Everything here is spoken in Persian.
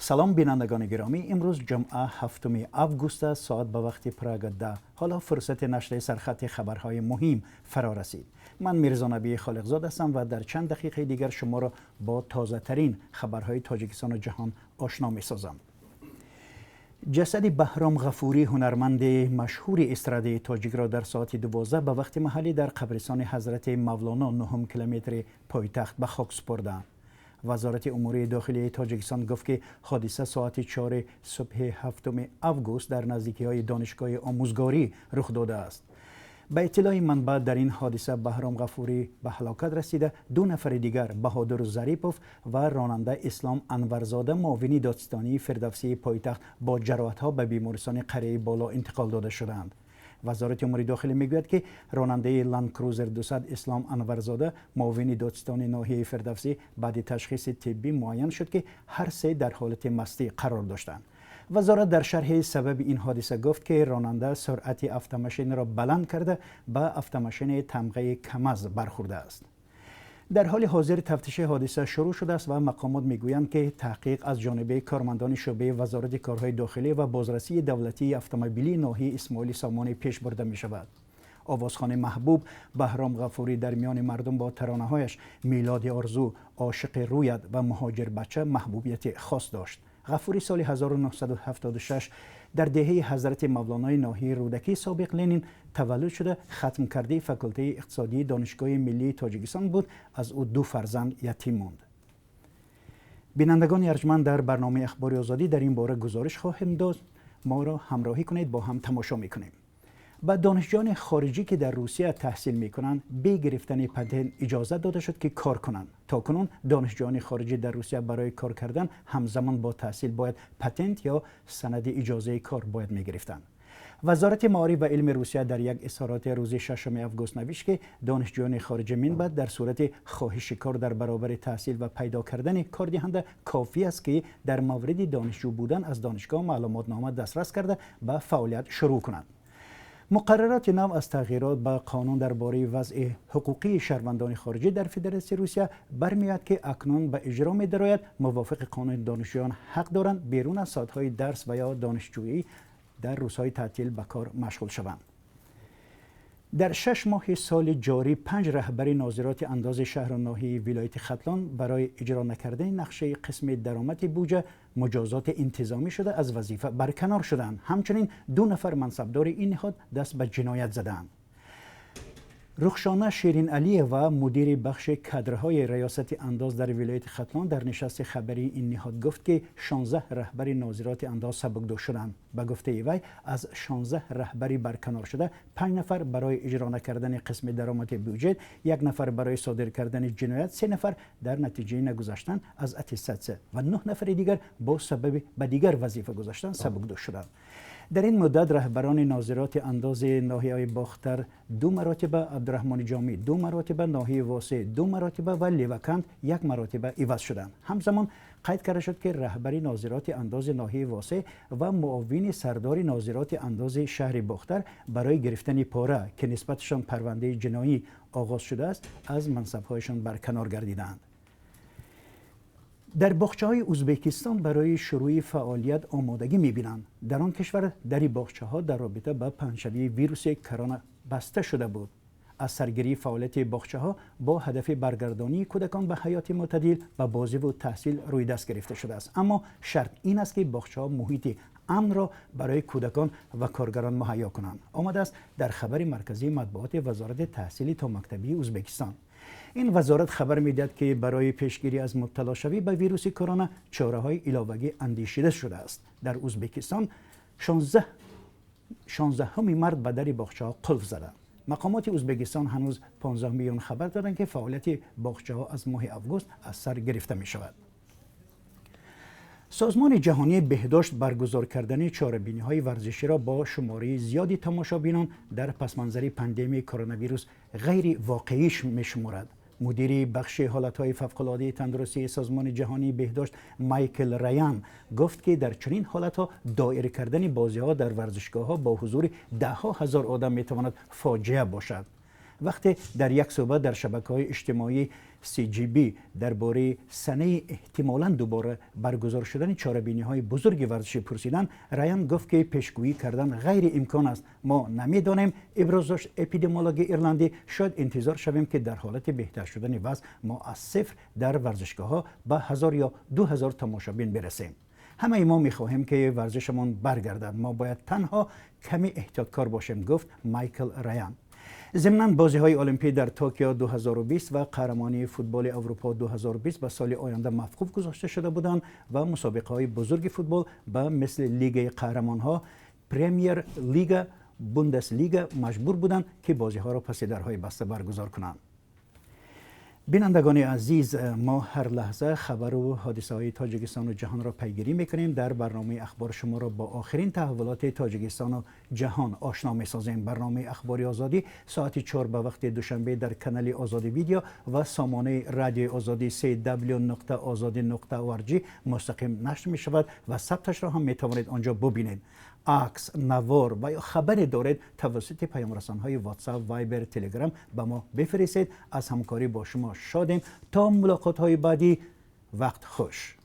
سلام بینندگان گرامی، امروز جمعه 7 آگوست است، ساعت به وقت پراگ 10. حالا فرصت نشر سرخط خبرهای مهم فرا رسید. من میرزا نبی خالقزاد هستم و در چند دقیقه دیگر شما را با تازه ترین خبرهای تاجیکستان و جهان آشنا می سازم. جسد بهرام غفوری، هنرمند مشهور استرادی تاجیک را در ساعت 12 به وقت محلی در قبرستان حضرت مولانا 9 کیلومتر پایتخت به خاک سپردند. وزارت امور داخلی تاجیکستان گفت که حادثه ساعت 4 صبح 7 آگوست در نزدیکی‌های دانشگاه آموزگاری رخ داده است. به اطلاع منبع در این حادثه بهرام غفوری به هلاکت رسیده، 2 نفر دیگر بهادر ظریفوف و راننده اسلام انورزاده معاون دادستانی فردوسی پایتخت با جراحت‌ها به بیمارستان قریه بالا انتقال داده شدند. وزارت امور داخلی میگوید که راننده لند کروزر 200 اسلام انورزاده معاون دادستان ناحیه فردوسی بعد تشخیص طبی معین شد که هر سه در حالت مستی قرار داشتند. وزارت در شرح سبب این حادثه گفت که راننده سرعت افت را بلند کرده به افت تمغه کمز برخورده است. در حال حاضر تفتیش حادثه شروع شده است و مقامات میگویند که تحقیق از جانب کارمندان شعبه وزارت کارهای داخلی و بازرسی دولتی اتومبیلی ناحیه اسماعیل سامانی پیش برده می شود. آوازخوان محبوب بهرام غفوری در میان مردم با ترانه‌هایش میلاد آرزو، عاشق رویت و مهاجر بچه محبوبیت خاص داشت. غفوری سال 1976 در دهه حضرت مولانای ناحیه رودکی سابق لنین تولد شده، ختم کرده فاکولته اقتصادی دانشگاه ملی تاجیکستان بود. از او 2 فرزند یتیم ماند. بینندگان ارجمند، در برنامه اخبار آزادی در این باره گزارش خواهیم داد. ما را همراهی کنید، با هم تماشا میکنیم. به دانشجویان خارجی که در روسیه تحصیل میکنند بی گرفتن پتنت اجازه داده شد که کار کنند. تاکنون دانشجویان خارجی در روسیه برای کار کردن همزمان با تحصیل باید پتنت یا سند اجازه کار باید میگرفتند. وزارت معارف و علم روسیه در یک اظهارات روز 6 آگوست نوشت که دانشجویان خارجی منبعد در صورت خواهش کار در برابر تحصیل و پیدا کردن کاردهنده کافی است که در مورد دانشجو بودن از دانشگاه معلومات نامه دسترس کرده به فعالیت شروع کنند. مقررات نو از تغییرات به قانون درباره وضع حقوقی شهروندان خارجی در فدراسیون روسیه برمی‌آید که اکنون به اجرا می‌درآید. موافق قانون دانشجویان حق دارند بیرون از ساعت‌های درس و یا دانشجویی در روزهای تعطیل به کار مشغول شوند. در 6 ماه سال جاری 5 رهبر ناظرات انداز شهر و ناحیه ولایت ختلان برای اجرا نکردن نقشه قسم درآمد بودجه مجازات انتظامی شده از وظیفه برکنار شدند. همچنین 2 نفر منصبدار این نهاد دست به جنایت زدند. رخشانه شیرین علی و مدیر بخش کادرهای ریاست انداز در ولایت ختلان در نشست خبری این نهاد گفت که 16 رهبر ناظرات انداز سبکدوش شدند. به گفته وی از 16 رهبری برکنار شده 5 نفر برای اجرا نکردن قسم درآمد بودجه، 1 نفر برای صادر کردن جنایت، 3 نفر در نتیجه نگذشتن از اتستات و 9 نفر دیگر با سبب به دیگر وظیفه گذاشتن سبکدوش شدند. در این مدت رهبران ناظرات انداز ناحیه باختر 2 مرتبه، عبدالرحمن جامی 2 مرتبه، ناحیه واسع 2 مرتبه و لیوکند 1 مرتبه عوض شدند. همزمان قید کرده شد که رهبر ناظرات انداز ناحیه واسع و معاون سردار ناظرات انداز شهر باختر برای گرفتن پاره که نسبتشان پرونده جنایی آغاز شده است از منصب‌هایشان برکنار گردیدند. در باغچه‌های ازبکستان برای شروع فعالیت آمادگی می‌بینند. در آن کشور در باغچه‌ها در رابطه با پنجشنبه ویروس کرونا بسته شده بود. از سرگیری فعالیت باغچه‌ها با هدف برگردانی کودکان به حیات معتدل و بازی و تحصیل روی دست گرفته شده است. اما شرط این است که باغچه‌ها محیط امن را برای کودکان و کارگران مهیا کنند. آمده است در خبر مرکزی مطبوعات وزارت تحصیل تا مکتبی ازبکستان. این وزارت خبر می‌دهد که برای پیشگیری از مبتلا شوی به ویروس کرونا چاره‌های علاوه‌ای اندیشیده شده است. در ازبکستان 16 مرد به در باغچه‌ها قلف زدند. مقامات ازبکستان هنوز 15 میلیون خبر دارند که فعالیت باغچه‌ها از ماه آگوست از سر گرفته می‌شود. سازمان جهانی بهداشت برگزار کردن چاره‌بینی‌های ورزشی را با شماره زیادی تماشابینان در پس‌منظر پاندمی کرونا ویروس غیر واقعی می‌شمارد. مدیر بخش حالتهای فوق‌العاده تندرستی سازمان جهانی بهداشت مایکل ریان گفت که در چنین حالت‌ها دایر کردن بازی‌ها در ورزشگاه‌ها با حضور 10,000 آدم می‌تواند فاجعه باشد. وقتی در یک صحبت در شبکه‌های اجتماعی CGB درباره سنه احتمالاً دوباره برگزار شدن چاره‌بینی‌های بزرگ ورزشی پرسیدن، ریان گفت که پیشگویی کردن غیر امکان است. ما نمی‌دانیم. ابراز داشت اپیدمیولوژ ایرلندی شاید انتظار شویم که در حالت بهتر شدن وضع ما از صفر در ورزشگاه‌ها به 1000 یا 2000 تماشابین برسیم. همه ما می‌خواهیم که ورزشمون برگردد. ما باید تنها کمی احتیاطکار باشیم، گفت مایکل ریان. ضمناً بازی‌های المپیک در توکیو 2020 و قهرمانی فوتبال اروپا 2020 به سال آینده موقوف گذاشته شده بودند و مسابقه‌های بزرگ فوتبال به مثل لیگ قهرمان‌ها، پرمیر لیگ، بوندسلیگا مجبور بودند که بازی‌ها را پس درهای بسته برگزار کنند. بینندگان عزیز، ما هر لحظه خبر و حادثه‌های تاجیکستان و جهان را پیگیری می‌کنیم. در برنامه اخبار شما را با آخرین تحولات تاجیکستان و جهان آشنا می‌سازیم. برنامه اخباری آزادی ساعت 4 به وقت دوشنبه در کانال آزادی ویدیو و سامانه رادیو آزادی www.azadi.org مستقیم نشر می‌شود و ثبتش را هم می‌توانید آنجا ببینید. عکس، نوار و یا خبری دارید توسط پیام رسان‌های واتساپ، وایبر، تلگرام به ما بفرستید. از همکاری با شما شادیم. تا ملاقات‌های بعدی، وقت خوش.